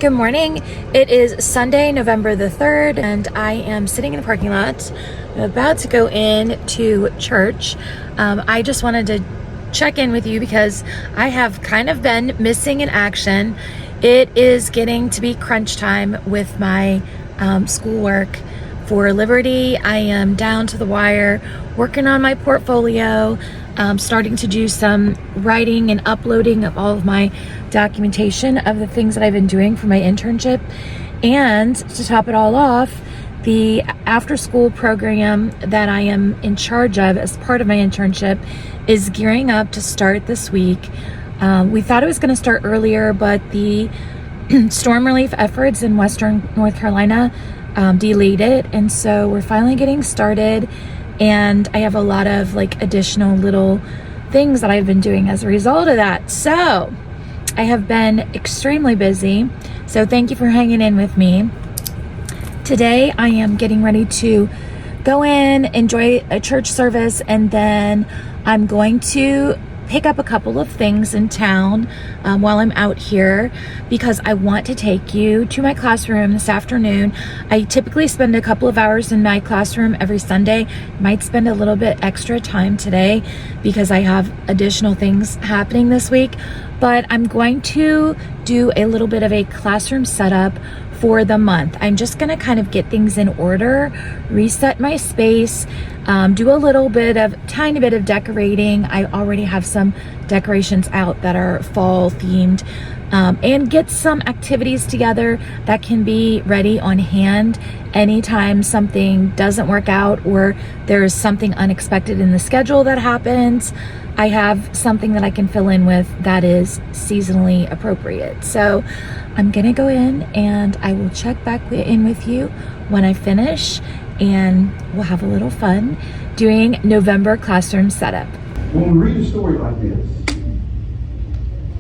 Good morning. It is Sunday, November the 3rd, and I am sitting in the parking lot. I'm about to go in to church. I just wanted to check in with you because I have kind of been missing in action. It is getting to be crunch time with my schoolwork for Liberty. I am down to the wire, working on my portfolio, starting to do some writing and uploading of all of my documentation of the things that I've been doing for my internship. And to top it all off, the after school program that I am in charge of as part of my internship is gearing up to start this week. We thought it was going to start earlier, but the storm relief efforts in Western North Carolina delayed it. And so we're finally getting started. And I have a lot of additional little things that I've been doing as a result of that. So I have been extremely busy. So thank you for hanging in with me. Today I am getting ready to go in, enjoy a church service, and then I'm going to pick up a couple of things in town while I'm out here because I want to take you to my classroom this afternoon. I typically spend a couple of hours in my classroom every Sunday. Might spend a little bit extra time today because I have additional things happening this week, but I'm going to do a little bit of a classroom setup for the month. I'm just going to kind of get things in order, reset my space, do a little bit of tiny bit of decorating. I already have some decorations out that are fall themed, and get some activities together that can be ready on hand anytime something doesn't work out or there's something unexpected in the schedule that happens. I have something that I can fill in with that is seasonally appropriate. So I'm gonna go in and I will check back in with you when I finish, and we'll have a little fun doing November classroom setup. When we read a story like this,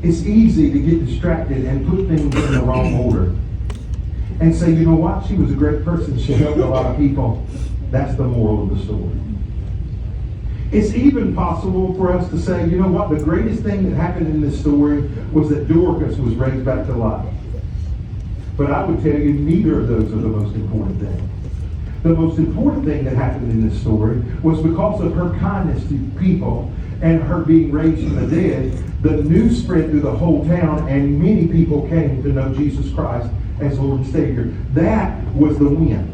it's easy to get distracted and put things in the wrong order and say, you know what, she was a great person, she helped a lot of people. That's the moral of the story. It's even possible for us to say, you know what, the greatest thing that happened in this story was that Dorcas was raised back to life. But I would tell you, neither of those are the most important thing. The most important thing that happened in this story was because of her kindness to people and her being raised from the dead, the news spread through the whole town and many people came to know Jesus Christ as Lord and Savior. That was the win.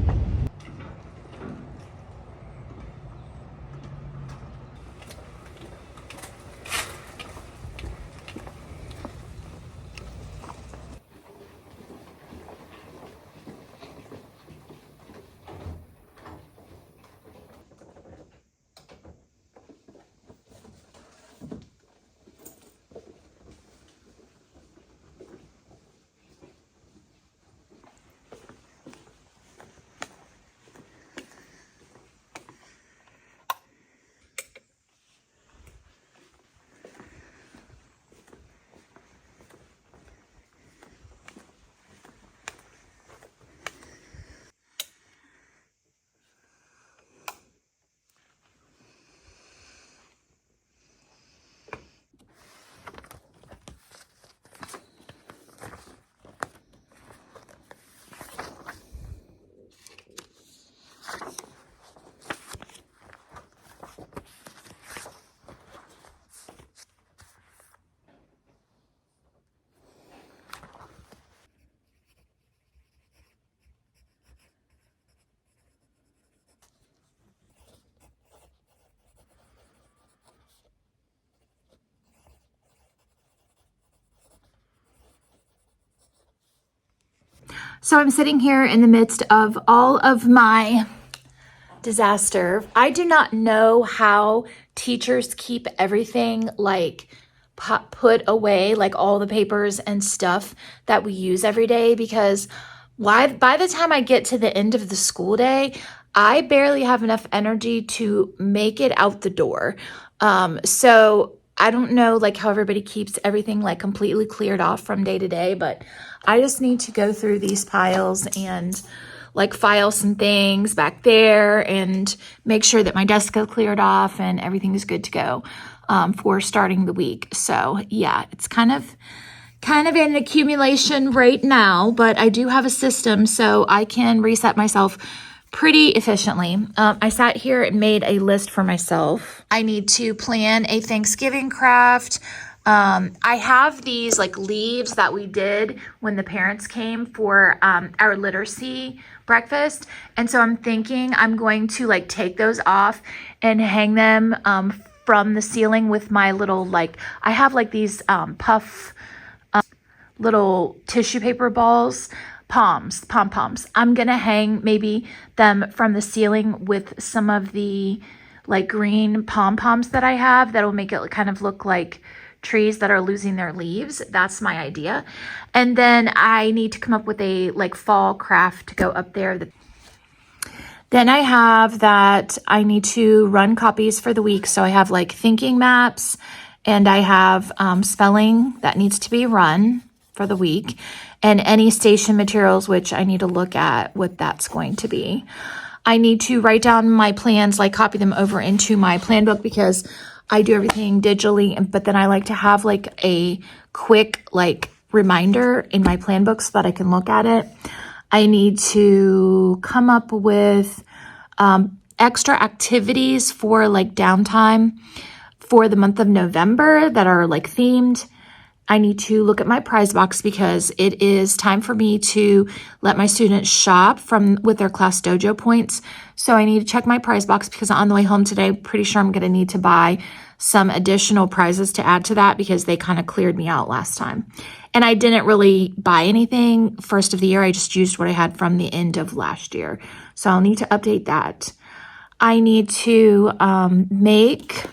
So I'm sitting here in the midst of all of my disaster. I do not know how teachers keep everything put away, like all the papers and stuff that we use every day, because by the time I get to the end of the school day, I barely have enough energy to make it out the door. So I don't know how everybody keeps everything completely cleared off from day to day, but I just need to go through these piles and file some things back there and make sure that my desk is cleared off and everything is good to go for starting the week. So yeah, it's kind of kind of in accumulation right now, but I do have a system so I can reset myself pretty efficiently. I sat here and made a list for myself. I need to plan a Thanksgiving craft. I have these like leaves that we did when the parents came for our literacy breakfast. And so I'm thinking I'm going to like take those off and hang them from the ceiling with my little, like, I have like these puff little tissue paper balls, pom-poms. I'm gonna hang maybe them from the ceiling with some of the like green pom-poms that I have that'll make it kind of look like trees that are losing their leaves. That's my idea. And then I need to come up with a like fall craft to go up there. Then I have that I need to run copies for the week. So I have like thinking maps and I have spelling that needs to be run for the week, and any station materials, which I need to look at what that's going to be. I need to write down my plans, like copy them over into my plan book because I do everything digitally, but then I like to have like a quick like reminder in my plan book so that I can look at it. I need to come up with extra activities for like downtime for the month of November that are like themed. I need to look at my prize box because it is time for me to let my students shop with their class dojo points. So I need to check my prize box because on the way home today, I'm pretty sure I'm going to need to buy some additional prizes to add to that because they kind of cleared me out last time. And I didn't really buy anything first of the year. I just used what I had from the end of last year. So I'll need to update that. I need to make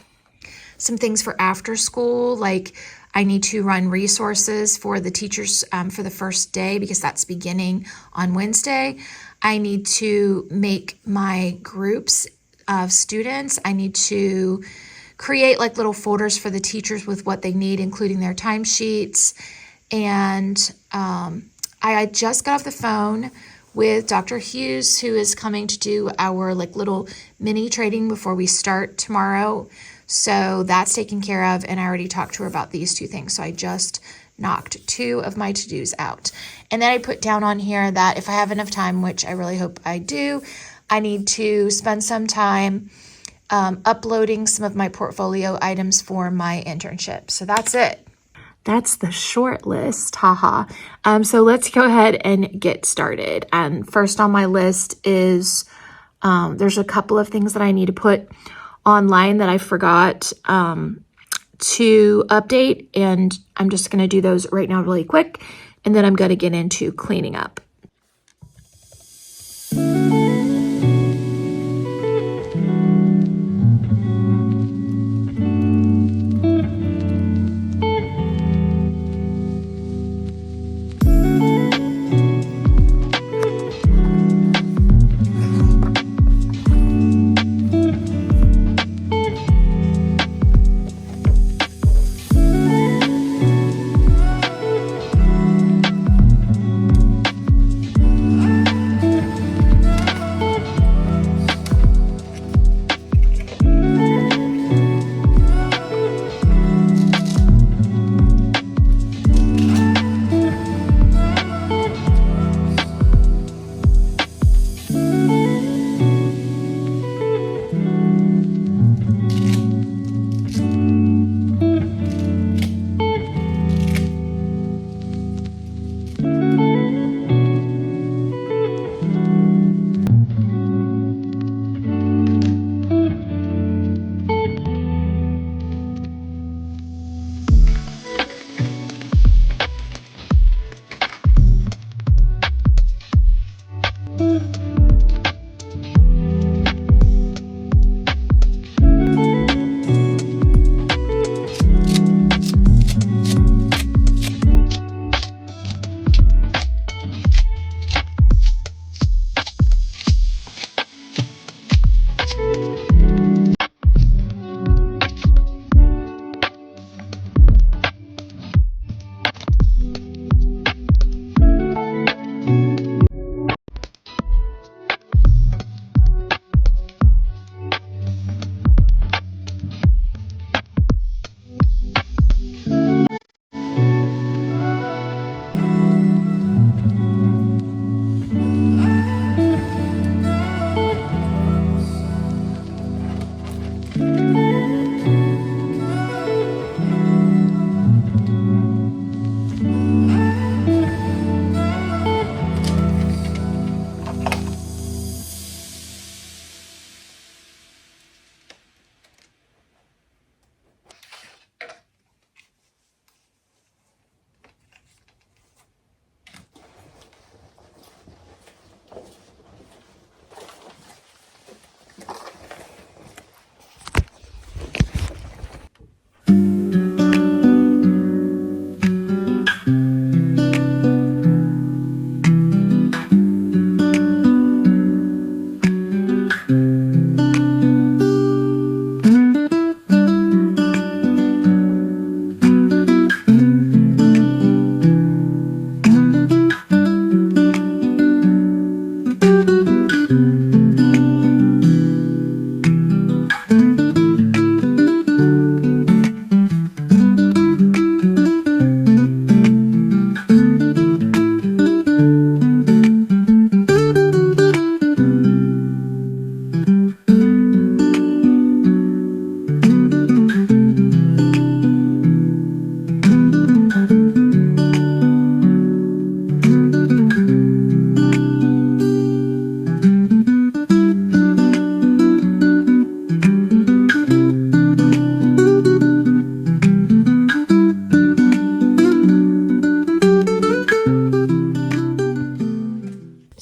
some things for after school, like I need to run resources for the teachers for the first day because that's beginning on Wednesday. I need to make my groups of students. I need to create like little folders for the teachers with what they need, including their timesheets. And I just got off the phone with Dr. Hughes, who is coming to do our like little mini training before we start tomorrow. So that's taken care of, and I already talked to her about these two things. So I just knocked 2 of my to-dos out. And then I put down on here that if I have enough time, which I really hope I do, I need to spend some time uploading some of my portfolio items for my internship. So that's it. That's the short list, haha. So let's go ahead and get started. And first on my list is there's a couple of things that I need to put online that I forgot to update, and I'm just going to do those right now really quick, and then I'm going to get into cleaning up.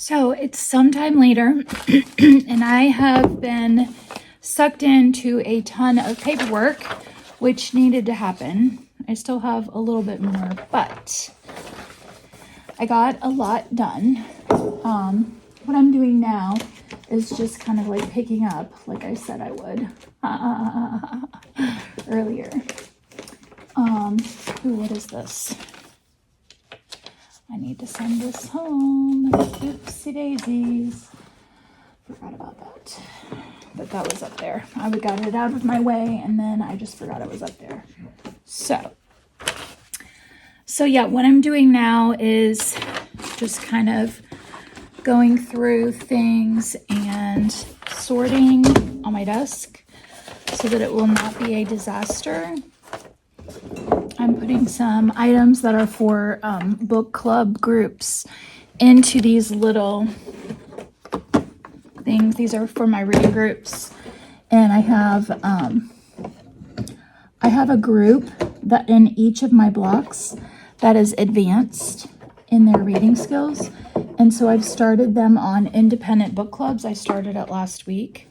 So it's sometime later, and I have been sucked into a ton of paperwork, which needed to happen. I still have a little bit more, but I got a lot done. What I'm doing now is just kind of like picking up, like I said I would earlier. Ooh, what is this? I need to send this home. Oopsie daisies. Forgot about that. But that was up there. I got it out of my way and then I just forgot it was up there. So yeah, what I'm doing now is just kind of going through things and sorting on my desk so that it will not be a disaster. I'm putting some items that are for book club groups into these little things. These are for my reading groups, and I have a group that in each of my blocks that is advanced in their reading skills, and so I've started them on independent book clubs. I started it last week.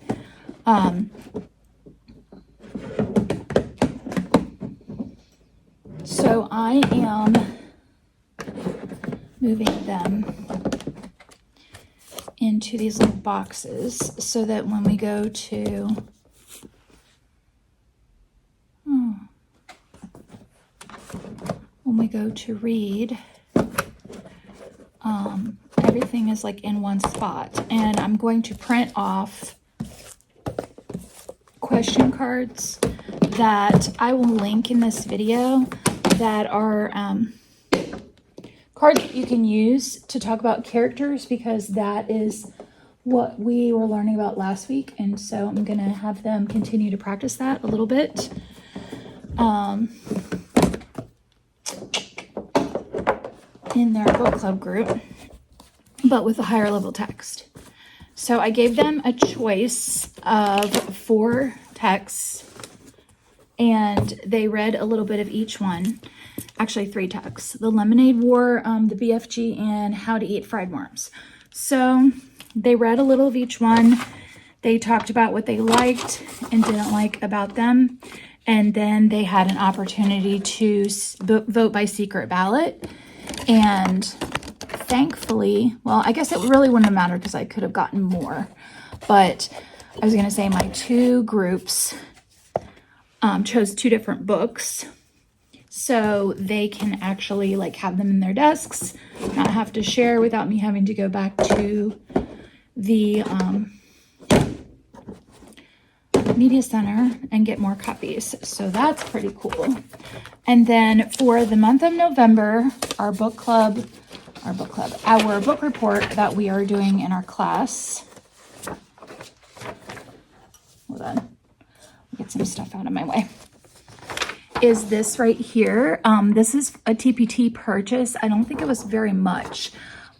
So I am moving them into these little boxes so that when we go to read, everything is like in one spot. And I'm going to print off question cards that I will link in this video that are cards that you can use to talk about characters, because that is what we were learning about last week, and so I'm gonna have them continue to practice that a little bit. In their book club group, but with a higher level text. So I gave them a choice of 4 texts, and they read a little bit of each one. Actually 3 texts: The Lemonade War, the BFG, and How to Eat Fried Worms. So they read a little of each one. They talked about what they liked and didn't like about them, and then they had an opportunity to vote by secret ballot. And thankfully, well, I guess it really wouldn't have mattered because I could have gotten more, but I was going to say my 2 groups chose 2 different books, so they can actually like have them in their desks, not have to share without me having to go back to the media center and get more copies. So that's pretty cool. And then for the month of November, our book report that we are doing in our class. Hold on, get some stuff out of my way. Is this right here. This is a TPT purchase. I don't think it was very much,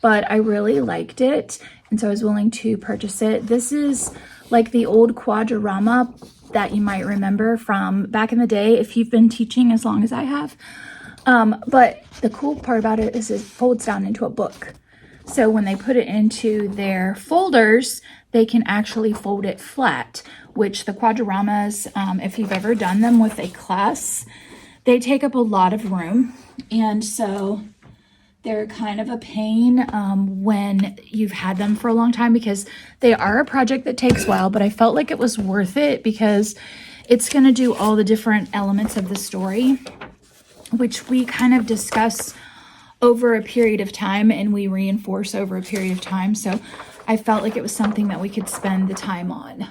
but I really liked it, and so I was willing to purchase it. This is like the old Quadrarama that you might remember from back in the day if you've been teaching as long as I have. But the cool part about it is it folds down into a book. So when they put it into their folders, they can actually fold it flat, which the Quadraramas, if you've ever done them with a class, they take up a lot of room. And so they're kind of a pain when you've had them for a long time, because they are a project that takes a while, but I felt like it was worth it because it's going to do all the different elements of the story, which we kind of discuss over a period of time and we reinforce over a period of time. So I felt like it was something that we could spend the time on.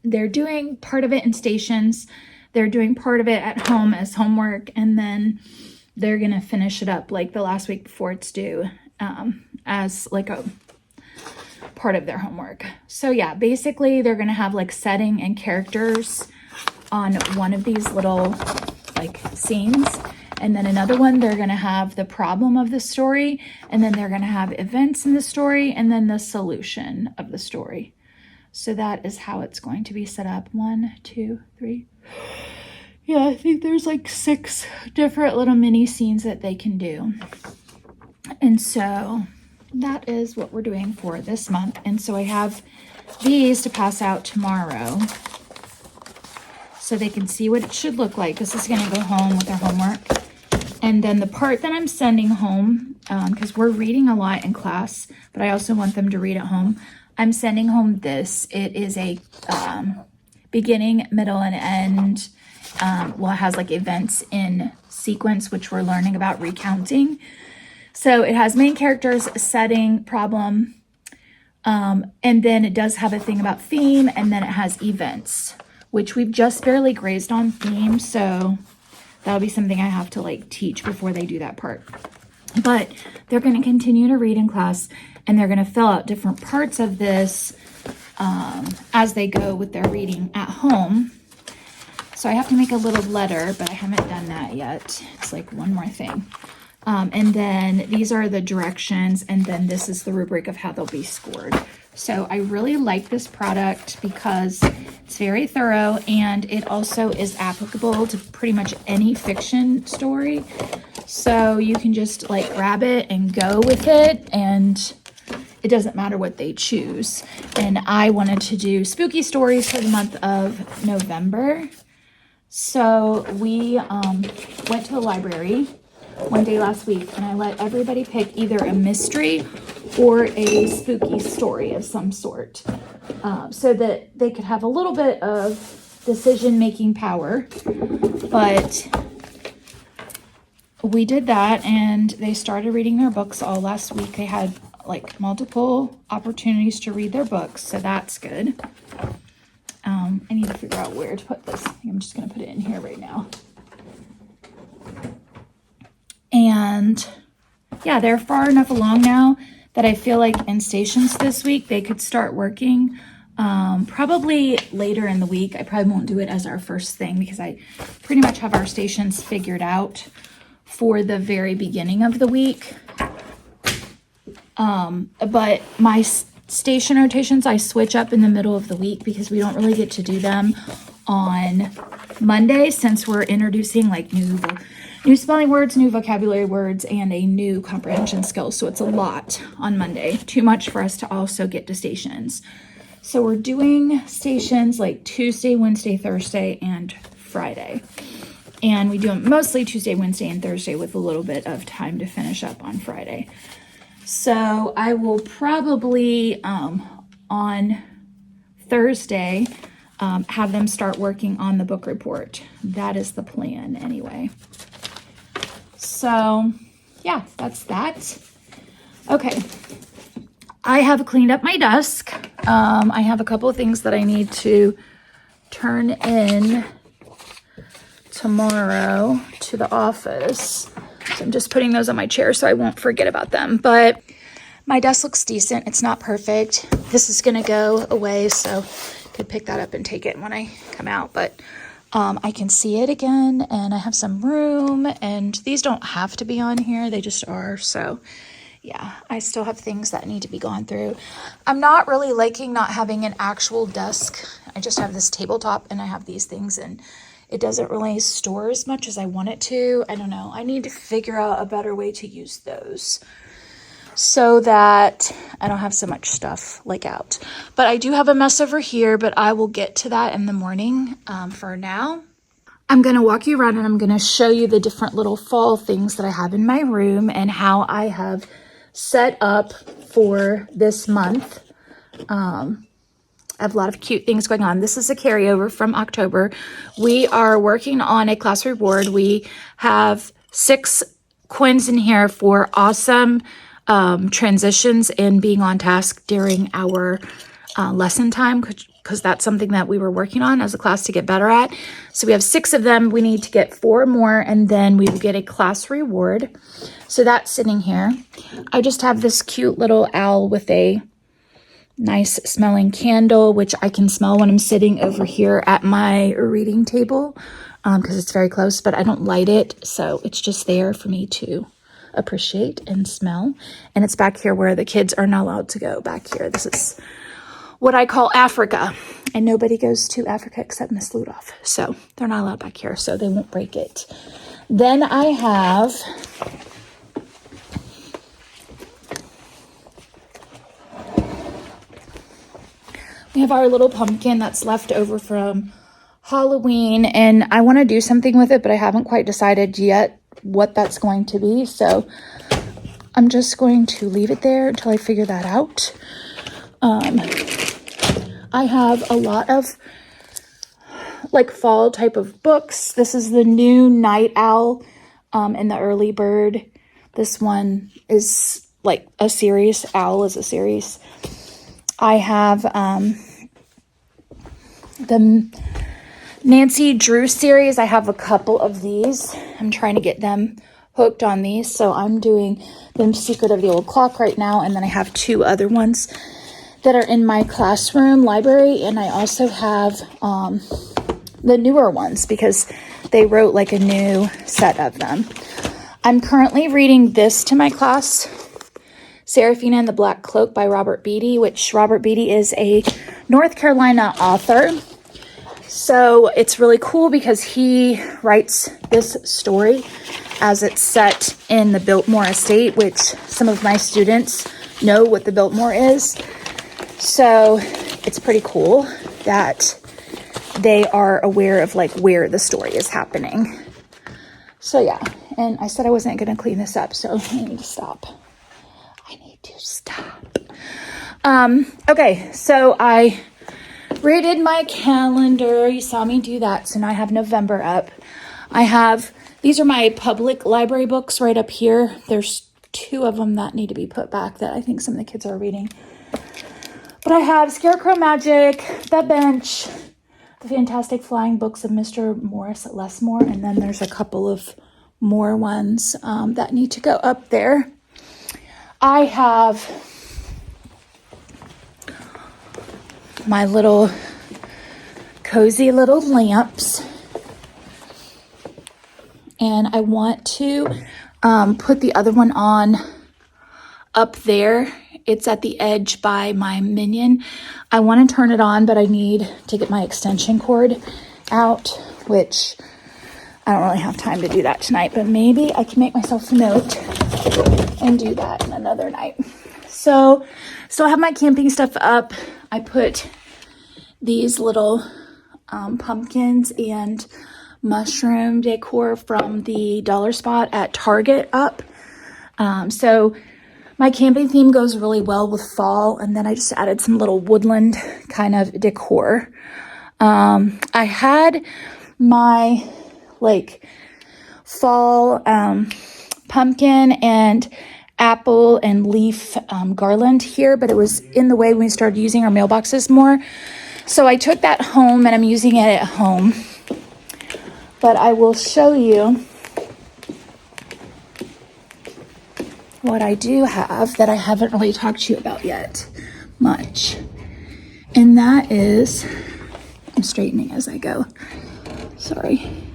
They're doing part of it in stations. They're doing part of it at home as homework, and then they're going to finish it up like the last week before it's due as like a part of their homework. So yeah, basically they're going to have like setting and characters on one of these little like scenes. And then another one, they're going to have the problem of the story. And then they're going to have events in the story and then the solution of the story. So that is how it's going to be set up. 1, 2, 3. Yeah, I think there's like 6 different little mini scenes that they can do. And so that is what we're doing for this month. And so I have these to pass out tomorrow so they can see what it should look like. This is going to go home with their homework. And then the part that I'm sending home, because we're reading a lot in class, but I also want them to read at home, I'm sending home this. It is a beginning, middle, and end. Well, it has like events in sequence, which we're learning about recounting. So it has main characters, setting, problem, and then it does have a thing about theme, and then it has events, which we've just barely grazed on theme, so that'll be something I have to like teach before they do that part. But they're going to continue to read in class, and they're going to fill out different parts of this as they go with their reading at home. So I have to make a little letter, but I haven't done that yet. It's like one more thing. And then these are the directions, and then this is the rubric of how they'll be scored. So I really like this product because it's very thorough, and it also is applicable to pretty much any fiction story. So you can just like grab it and go with it, and it doesn't matter what they choose. And I wanted to do spooky stories for the month of November. So we went to the library one day last week, and I let everybody pick either a mystery or a spooky story of some sort, so that they could have a little bit of decision-making power. But we did that, and they started reading their books all last week. They had like multiple opportunities to read their books, so that's good. I need to figure out where to put this. I think I'm just going to put it in here right now. And yeah, they're far enough along now that I feel like in stations this week, they could start working probably later in the week. I probably won't do it as our first thing because I pretty much have our stations figured out for the very beginning of the week. But my station rotations, I switch up in the middle of the week because we don't really get to do them on Monday, since we're introducing like new spelling words, new vocabulary words, and a new comprehension skill. So it's a lot on Monday, too much for us to also get to stations. So we're doing stations like Tuesday, Wednesday, Thursday, and Friday. And we do them mostly Tuesday, Wednesday, and Thursday with a little bit of time to finish up on Friday. So I will probably on Thursday have them start working on the book report. That is the plan anyway. So yeah, that's that. Okay, I have cleaned up my desk. I have a couple of things that I need to turn in tomorrow to the office. So I'm just putting those on my chair so I won't forget about them. But my desk looks decent. It's not perfect. This is going to go away, so I could pick that up and take it when I come out. But I can see it again, and I have some room, and these don't have to be on here. They just are. So yeah, I still have things that need to be gone through. I'm not really liking not having an actual desk. I just have this tabletop, and I have these things, and it doesn't really store as much as I want it to. I don't know. I need to figure out a better way to use those so that I don't have so much stuff like out. But I do have a mess over here, but I will get to that in the morning. For now, I'm going to walk you around, and I'm going to show you the different little fall things that I have in my room and how I have set up for this month. I have a lot of cute things going on. This is a carryover from October. We are working on a class reward. We have 6 coins in here for awesome transitions in being on task during our lesson time, because that's something that we were working on as a class to get better at. So we have 6 of them. We need to get 4 more, and then we will get a class reward. So that's sitting here. I just have this cute little owl with a nice smelling candle, which I can smell when I'm sitting over here at my reading table, because it's very close, but I don't light it, so it's just there for me to appreciate and smell. And it's back here where the kids are not allowed to go. Back here, this is what I call Africa, and nobody goes to Africa except Miss Ludolph, so they're not allowed back here, so they won't break it. Then I have We have our little pumpkin that's left over from Halloween, and I want to do something with it, but I haven't quite decided yet what that's going to be. So I'm just going to leave it there until I figure that out. I have a lot of like fall type of books. This is the new Night Owl and the Early Bird. This one is like a series. Owl is a series. I have the Nancy Drew series. I have a couple of these. I'm trying to get them hooked on these. So I'm doing the Secret of the Old Clock right now. And then I have 2 other ones that are in my classroom library. And I also have the newer ones because they wrote like a new set of them. I'm currently reading this to my class, Seraphina and the Black Cloak by Robert Beatty, which Robert Beatty is a North Carolina author. So it's really cool because he writes this story as it's set in the Biltmore estate, which some of my students know what the Biltmore is. So it's pretty cool that they are aware of like where the story is happening. So yeah, and I said I wasn't going to clean this up, so I need to stop. Okay, so I redid my calendar. You saw me do that, so now I have November up. These are my public library books right up here. There's 2 of them that need to be put back that I think some of the kids are reading. But I have Scarecrow Magic, The Bench, The Fantastic Flying Books of Mr. Morris Lesmore, and then there's a couple of more ones that need to go up there. I have my little cozy little lamps, and I want to put the other one on up there. It's at the edge by my minion. I want to turn it on, but I need to get my extension cord out, which I don't really have time to do that tonight, but maybe I can make myself a note and do that in another night. So still have my camping stuff up. I put these little pumpkins and mushroom decor from the dollar spot at Target up. So my camping theme goes really well with fall, and then I just added some little woodland kind of decor. I had my like fall pumpkin and apple and leaf garland here, but it was in the way when we started using our mailboxes more. So I took that home and I'm using it at home. But I will show you what I do have that I haven't really talked to you about yet much. And that is, I'm straightening as I go. Sorry.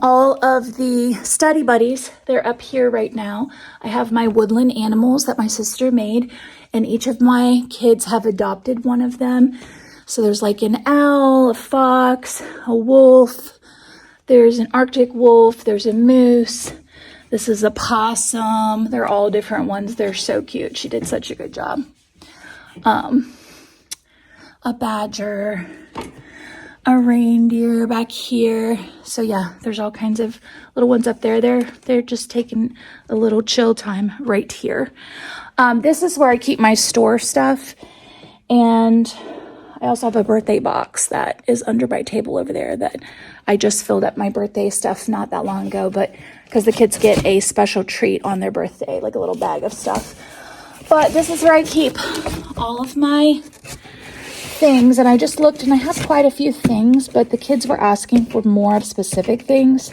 All of the study buddies, they're up here right now. I have my woodland animals that my sister made, and each of my kids have adopted one of them. So there's like an owl, a fox, a wolf, there's an Arctic wolf, there's a moose, this is a possum. They're all different ones. They're so cute. She did such a good job. A badger, a reindeer back here. So yeah, there's all kinds of little ones up there. They're just taking a little chill time right here. This is where I keep my store stuff, and I also have a birthday box that is under my table over there that I just filled up my birthday stuff not that long ago, but because the kids get a special treat on their birthday, like a little bag of stuff. But this is where I keep all of my things, and I just looked and I have quite a few things, but the kids were asking for more specific things.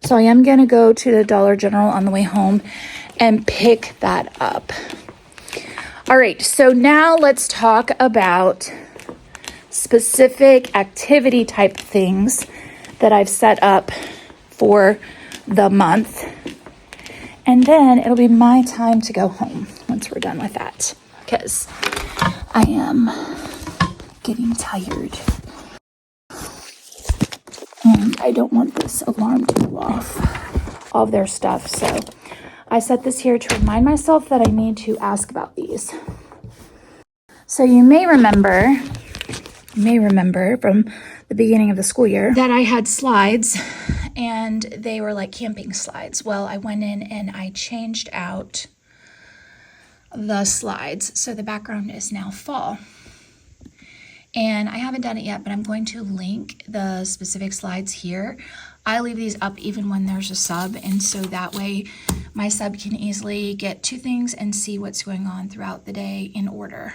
So I am going to go to the Dollar General on the way home and pick that up. All right, so now let's talk about specific activity type things that I've set up for the month. And then it'll be my time to go home once we're done with that, because I am getting tired. And I don't want this alarm to go off, all of their stuff. So I set this here to remind myself that I need to ask about these. So you may remember from the beginning of the school year that I had slides and they were like camping slides. Well, I went in and I changed out the slides. So the background is now fall. And I haven't done it yet, but I'm going to link the specific slides here. I leave these up even when there's a sub, and so that way my sub can easily get to things and see what's going on throughout the day in order.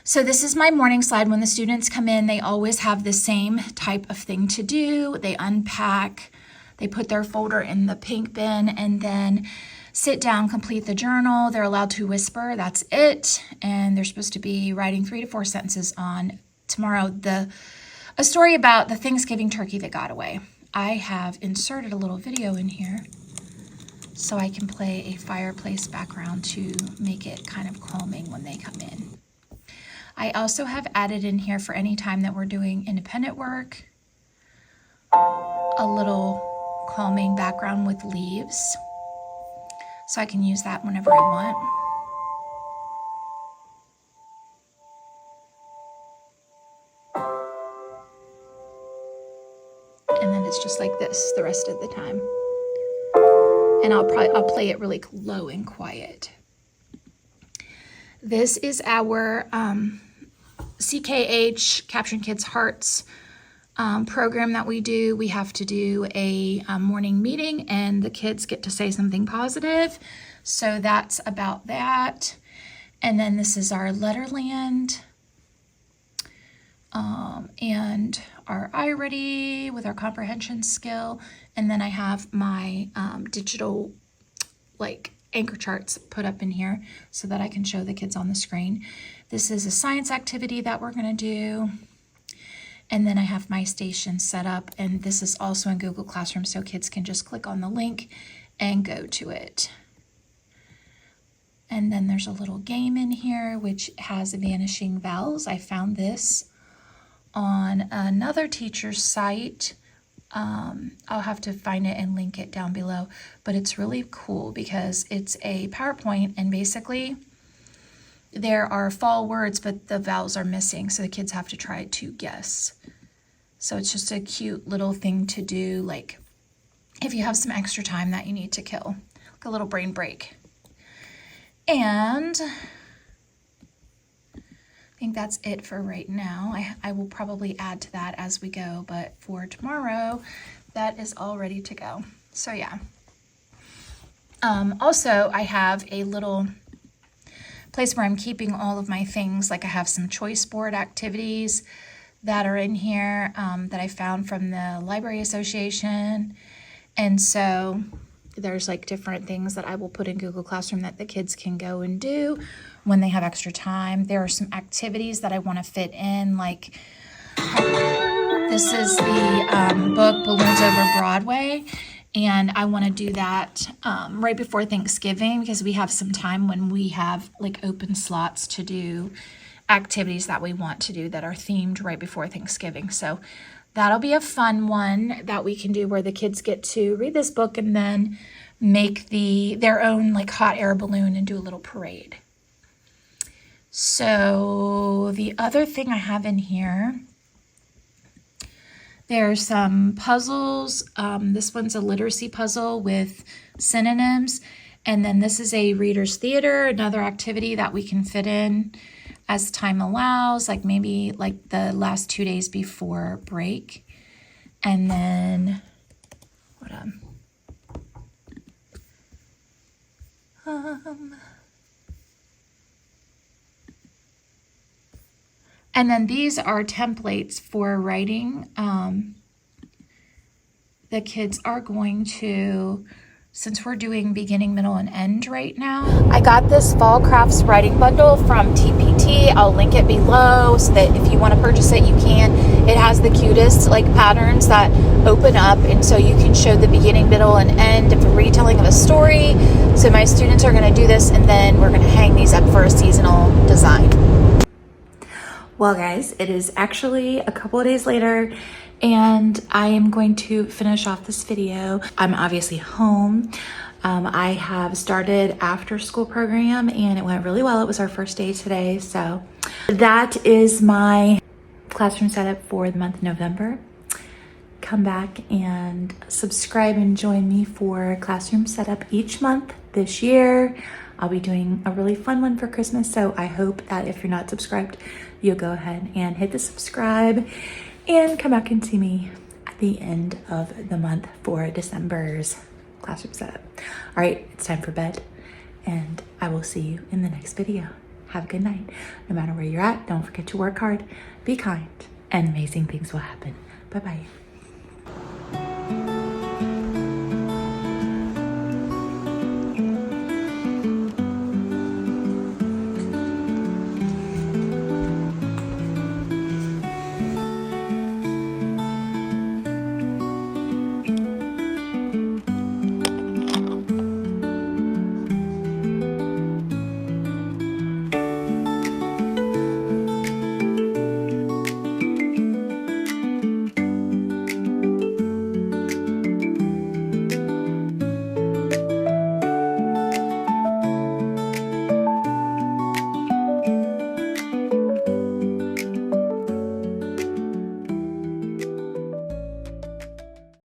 So this is my morning slide. When the students come in, they always have the same type of thing to do. They unpack, they put their folder in the pink bin, and then sit down, complete the journal. They're allowed to whisper, that's it. And they're supposed to be writing 3 to 4 sentences on tomorrow, a story about the Thanksgiving turkey that got away. I have inserted a little video in here so I can play a fireplace background to make it kind of calming when they come in. I also have added in here for any time that we're doing independent work, a little calming background with leaves. So I can use that whenever I want. And then it's just like this the rest of the time. And I'll play it really low and quiet. This is our CKH, Capturing Kids' Hearts program that we do. We have to do a morning meeting and the kids get to say something positive. So that's about that. And then this is our Letterland and our iReady with our comprehension skill. And then I have my digital like anchor charts put up in here so that I can show the kids on the screen. This is a science activity that we're going to do. And then I have my station set up, and this is also in Google Classroom, so kids can just click on the link and go to it. And then there's a little game in here which has Vanishing Vowels. I found this on another teacher's site. I'll have to find it and link it down below, but it's really cool because it's a PowerPoint, and basically there are fall words, but the vowels are missing, so the kids have to try to guess. So it's just a cute little thing to do, like if you have some extra time that you need to kill, like a little brain break. And I think that's it for right now. I will probably add to that as we go, but for tomorrow, that is all ready to go. So yeah. Also, I have a little place where I'm keeping all of my things. Like I have some choice board activities that are in here that I found from the Library Association. And so there's like different things that I will put in Google Classroom that the kids can go and do when they have extra time. There are some activities that I want to fit in, like this is the book Balloons Over Broadway. And I want to do that right before Thanksgiving because we have some time when we have like open slots to do activities that we want to do that are themed right before Thanksgiving. So that'll be a fun one that we can do where the kids get to read this book and then make their own like hot air balloon and do a little parade. So the other thing I have in here, there's some puzzles. This one's a literacy puzzle with synonyms. And then this is a reader's theater, another activity that we can fit in as time allows, like maybe like the last 2 days before break. And then, hold on. And then these are templates for writing. The kids are going to, since we're doing beginning, middle, and end right now. I got this Fall Crafts writing bundle from TPT. I'll link it below so that if you want to purchase it, you can. It has the cutest like patterns that open up, and so you can show the beginning, middle, and end of a retelling of a story. So my students are going to do this, and then we're going to hang these up for a seasonal design. Well guys, it is actually a couple of days later and I am going to finish off this video. I'm obviously home I have started after school program and it went really well. It was our first day today. So that is my classroom setup for the month of November. Come back and subscribe and join me for classroom setup each month this year. I'll be doing a really fun one for Christmas. So I hope that if you're not subscribed, you'll go ahead and hit the subscribe and come back and see me at the end of the month for December's classroom setup. All right, it's time for bed and I will see you in the next video. Have a good night. No matter where you're at, don't forget to work hard, be kind, and amazing things will happen. Bye-bye.